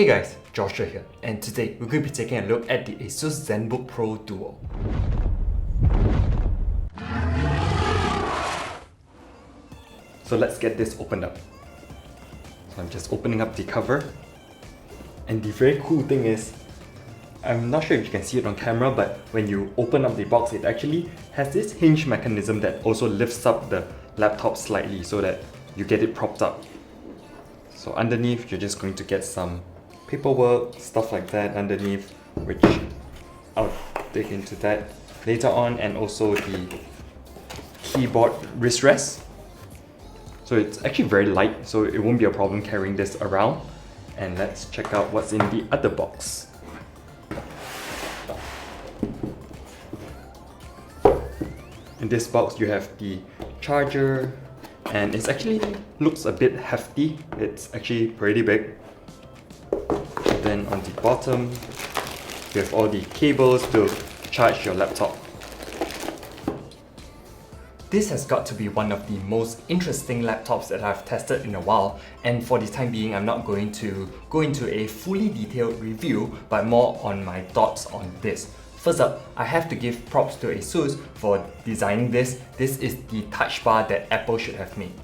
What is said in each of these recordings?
Hey guys, Joshua here, and today we're going to be taking a look at the ASUS Zenbook Pro Duo. So let's get this opened up. So I'm just opening up the cover, and the very cool thing is, I'm not sure if you can see it on camera, but when you open up the box, it actually has this hinge mechanism that also lifts up the laptop slightly so that you get it propped up. So underneath, you're just going to get some paperwork, stuff like that underneath, which I'll dig into that later on, and also the keyboard wrist rest. So it's actually very light, so it won't be a problem carrying this around. And let's check out what's in the other box. In this box you have the charger, and it actually looks a bit hefty. It's actually pretty big. And then on the bottom you have all the cables to charge your laptop. This has got to be one of the most interesting laptops that I've tested in a while, and for the time being I'm not going to go into a fully detailed review, but more on my thoughts on this. First up, I have to give props to ASUS for designing this. This is the touch bar that Apple should have made.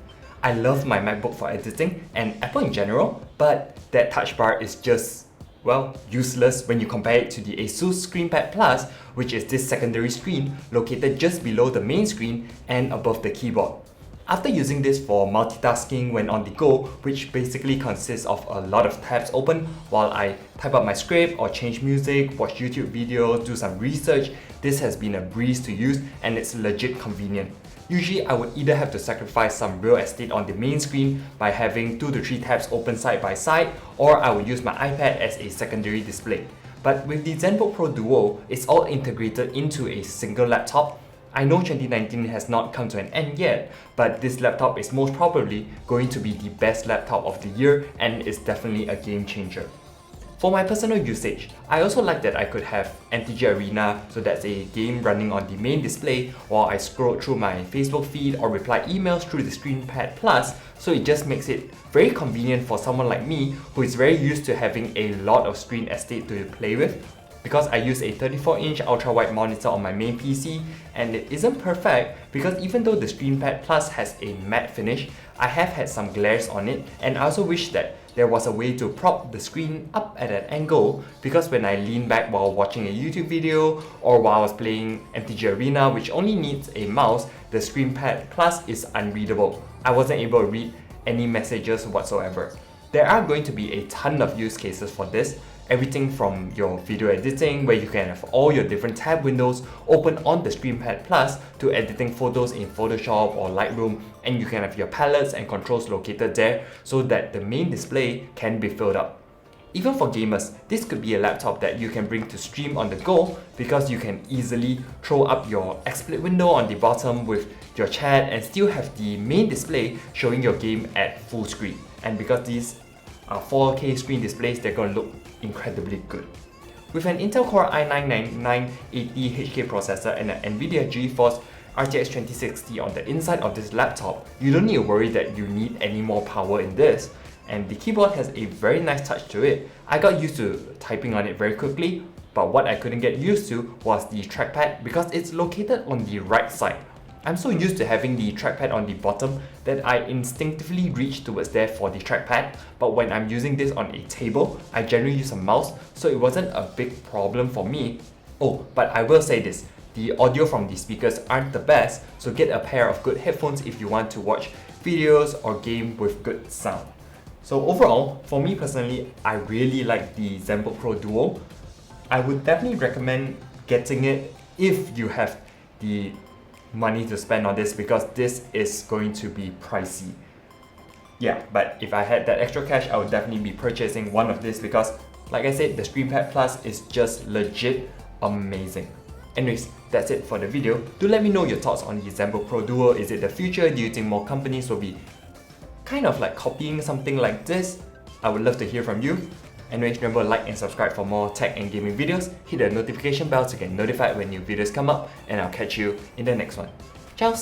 I love my MacBook for editing and Apple in general, but that touch bar is just, well, useless when you compare it to the ASUS ScreenPad Plus, which is this secondary screen located just below the main screen and above the keyboard. After using this for multitasking when on the go, which basically consists of a lot of tabs open while I type up my script or change music, watch YouTube videos, do some research, this has been a breeze to use and it's legit convenient. Usually I would either have to sacrifice some real estate on the main screen by having 2 to 3 tabs open side by side, or I would use my iPad as a secondary display. But with the Zenbook Pro Duo, it's all integrated into a single laptop. I know 2019 has not come to an end yet, but this laptop is most probably going to be the best laptop of the year and is definitely a game changer. For my personal usage, I also like that I could have MTG Arena, so that's a game running on the main display while I scroll through my Facebook feed or reply emails through the ScreenPad Plus, so it just makes it very convenient for someone like me who is very used to having a lot of screen estate to play with. Because I use a 34-inch ultra-wide monitor on my main PC, and it isn't perfect because even though the ScreenPad Plus has a matte finish, I have had some glares on it, and I also wish that there was a way to prop the screen up at an angle, because when I lean back while watching a YouTube video or while I was playing MTG Arena, which only needs a mouse, the ScreenPad Plus is unreadable. I wasn't able to read any messages whatsoever. There are going to be a ton of use cases for this. Everything from your video editing, where you can have all your different tab windows open on the ScreenPad Plus, to editing photos in Photoshop or Lightroom, and you can have your palettes and controls located there so that the main display can be filled up. Even for gamers, this could be a laptop that you can bring to stream on the go, because you can easily throw up your XSplit window on the bottom with your chat and still have the main display showing your game at full screen. And because these are 4K screen displays, they're going to look incredibly good. With an Intel Core i9-9980 HK processor and an NVIDIA GeForce RTX 2060 on the inside of this laptop, you don't need to worry that you need any more power in this. And the keyboard has a very nice touch to it. I got used to typing on it very quickly, but what I couldn't get used to was the trackpad, because it's located on the right side. I'm so used to having the trackpad on the bottom that I instinctively reach towards there for the trackpad, but when I'm using this on a table, I generally use a mouse, so it wasn't a big problem for me. Oh, but I will say this, the audio from the speakers aren't the best, so get a pair of good headphones if you want to watch videos or game with good sound. So overall, for me personally, I really like the Zenbook Pro Duo. I would definitely recommend getting it if you have the money to spend on this, because this is going to be pricey. Yeah, but if I had that extra cash, I would definitely be purchasing one of this, because like I said, the ScreenPad Plus is just legit amazing. Anyways, that's it for the video. Do let me know your thoughts on the Zenbook Pro Duo. Is it the future? Do you think more companies will be kind of like copying something like this? I would love to hear from you. Anyways, remember to like and subscribe for more tech and gaming videos. Hit the notification bell to get notified when new videos come up, and I'll catch you in the next one. Ciao!